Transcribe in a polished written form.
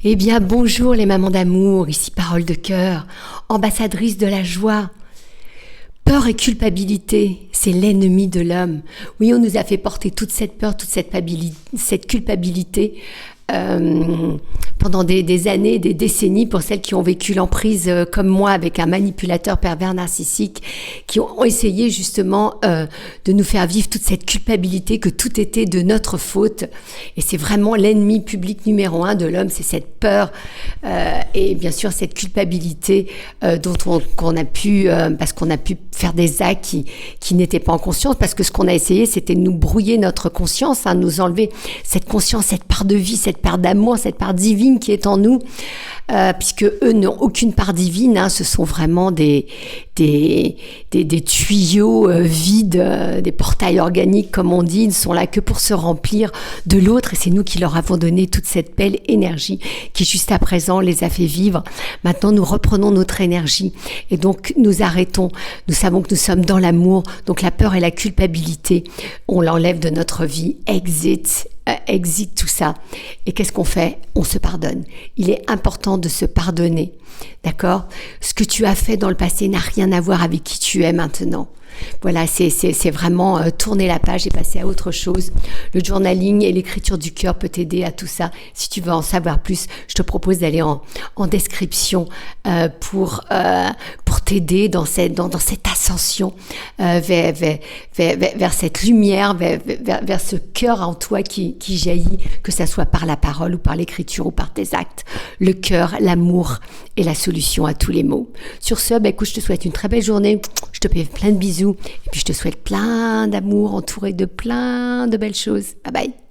Eh bien, bonjour les mamans d'amour, ici Parole de cœur, ambassadrice de la joie. Peur et culpabilité, c'est l'ennemi de l'homme. Oui, on nous a fait porter toute cette peur, toute cette culpabilité pendant des années, des décennies, pour celles qui ont vécu l'emprise comme moi avec un manipulateur pervers narcissique, qui ont essayé justement de nous faire vivre toute cette culpabilité, que tout était de notre faute. Et c'est vraiment l'ennemi public numéro 1 de l'homme, c'est cette peur et bien sûr cette culpabilité qu'on a pu, parce qu'on a pu faire des actes qui n'étaient pas en conscience, parce que ce qu'on a essayé, c'était de nous brouiller notre conscience, nous enlever cette conscience, cette part de vie, cette part d'amour, cette part divine qui est en nous, puisque eux n'ont aucune part divine, ce sont vraiment des tuyaux vides, des portails organiques comme on dit, ils ne sont là que pour se remplir de l'autre, et c'est nous qui leur avons donné toute cette belle énergie qui juste à présent les a fait vivre. Maintenant nous reprenons notre énergie et donc nous arrêtons, nous savons que nous sommes dans l'amour, donc la peur et la culpabilité, on l'enlève de notre vie, exit tout ça. Et qu'est-ce qu'on fait? On se pardonne. Il est important de se pardonner. D'accord? Ce que tu as fait dans le passé n'a rien à voir avec qui tu es maintenant. Voilà, c'est vraiment tourner la page et passer à autre chose. Le journaling et l'écriture du cœur peut t'aider à tout ça. Si tu veux en savoir plus, je te propose d'aller en description pour t'aider dans cette ascension vers cette lumière, vers ce cœur en toi qui jaillit, que ça soit par la parole ou par l'écriture ou par tes actes. Le cœur, l'amour est la solution à tous les maux. Sur ce, écoute, je te souhaite une très belle journée. Je te fais plein de bisous et puis je te souhaite plein d'amour entouré de plein de belles choses. Bye bye.